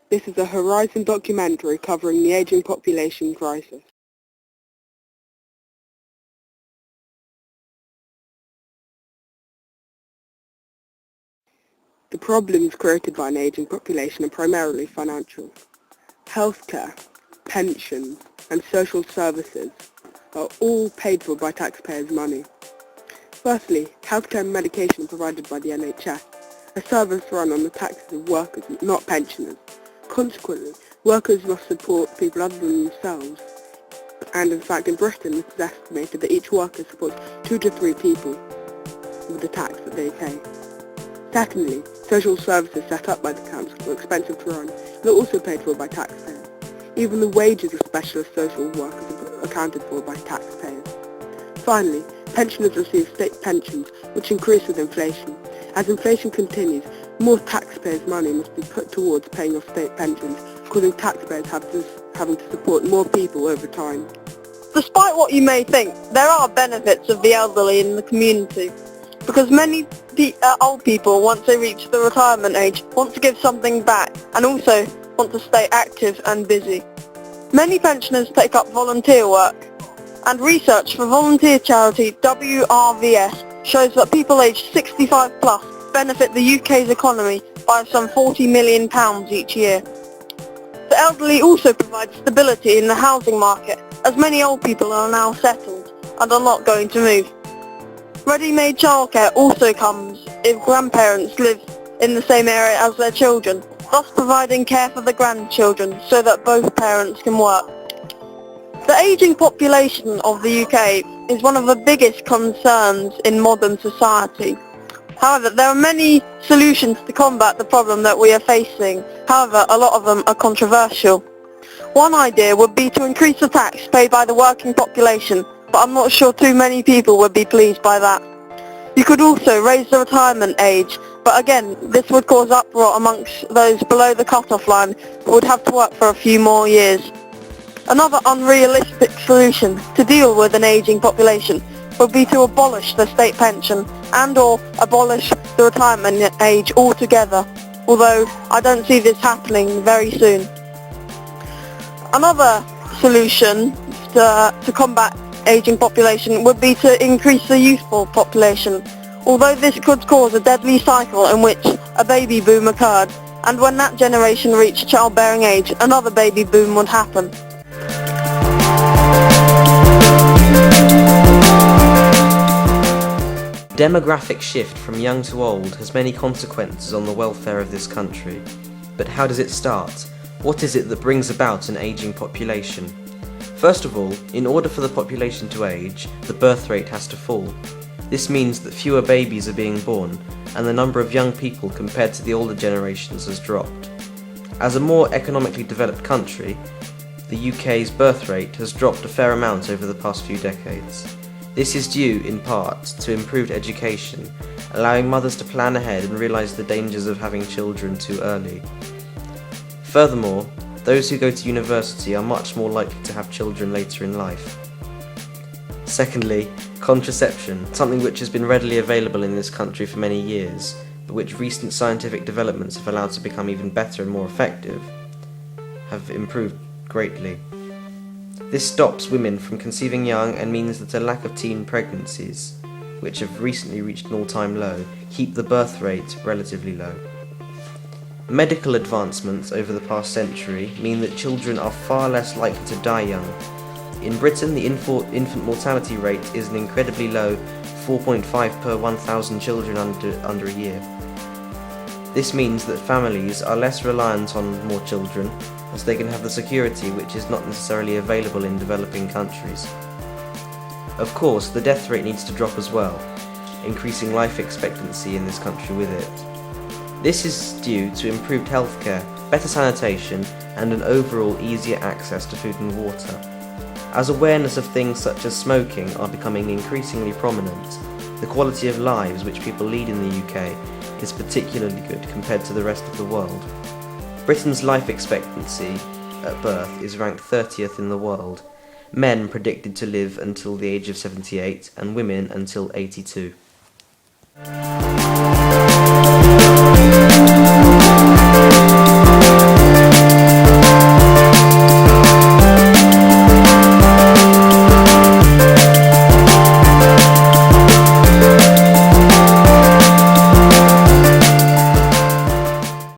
This is a Horizon documentary covering the ageing population crisis. The problems created by an ageing population are primarily financial. Healthcare, pensions, and social services are all paid for by taxpayers' money. Firstly, healthcare and medication are provided by the NHS, a service run on the taxes of workers, not pensioners. Consequently, workers must support people other than themselves, and in fact in Britain it is estimated that each worker supports 2 to 3 people with the tax that they pay. Secondly, social services set up by the council are expensive to run and are also paid for by taxpayers. Even the wages of specialist social workers are accounted for by taxpayers. Finally, pensioners receive state pensions which increase with inflation. As inflation continues, more taxpayers' money must be put towards paying off state pensions, causing taxpayers having to support more people over time. Despite what you may think, there are benefits of the elderly in the community, because many old people, once they reach the retirement age, want to give something back and also want to stay active and busy. Many pensioners take up volunteer work, and research for volunteer charity WRVS shows that people aged 65 plus benefit the UK's economy by some £40 million each year. The elderly also provide stability in the housing market, as many old people are now settled and are not going to move. Ready-made childcare also comes if grandparents live in the same area as their children, thus providing care for the grandchildren so that both parents can work. The ageing population of the UK is one of the biggest concerns in modern society. However, there are many solutions to combat the problem that we are facing. However, a lot of them are controversial. One idea would be to increase the tax paid by the working population, but I'm not sure too many people would be pleased by that. You could also raise the retirement age, but again, this would cause uproar amongst those below the cut-off line who would have to work for a few more years. Another unrealistic solution to deal with an ageing population would be to abolish the state pension and/or abolish the retirement age altogether, although I don't see this happening very soon. Another solution to combat ageing population would be to increase the youthful population, although this could cause a deadly cycle in which a baby boom occurred, and when that generation reached childbearing age, another baby boom would happen. Demographic shift from young to old has many consequences on the welfare of this country. But how does it start? What is it that brings about an ageing population? First of all, in order for the population to age, the birth rate has to fall. This means that fewer babies are being born, and the number of young people compared to the older generations has dropped. As a more economically developed country, the UK's birth rate has dropped a fair amount over the past few decades. This is due, in part, to improved education, allowing mothers to plan ahead and realise the dangers of having children too early. Furthermore, those who go to university are much more likely to have children later in life. Secondly, contraception, something which has been readily available in this country for many years, but which recent scientific developments have allowed to become even better and more effective, have improved greatly. This stops women from conceiving young and means that a lack of teen pregnancies, which have recently reached an all-time low, keep the birth rate relatively low. Medical advancements over the past century mean that children are far less likely to die young. In Britain, the infant mortality rate is an incredibly low 4.5 per 1,000 children under a year. This means that families are less reliant on more children, as they can have the security which is not necessarily available in developing countries. Of course, the death rate needs to drop as well, increasing life expectancy in this country with it. This is due to improved healthcare, better sanitation, and an overall easier access to food and water. As awareness of things such as smoking are becoming increasingly prominent, the quality of lives which people lead in the UK is particularly good compared to the rest of the world. Britain's life expectancy at birth is ranked 30th in the world. Men predicted to live until the age of 78 and women until 82.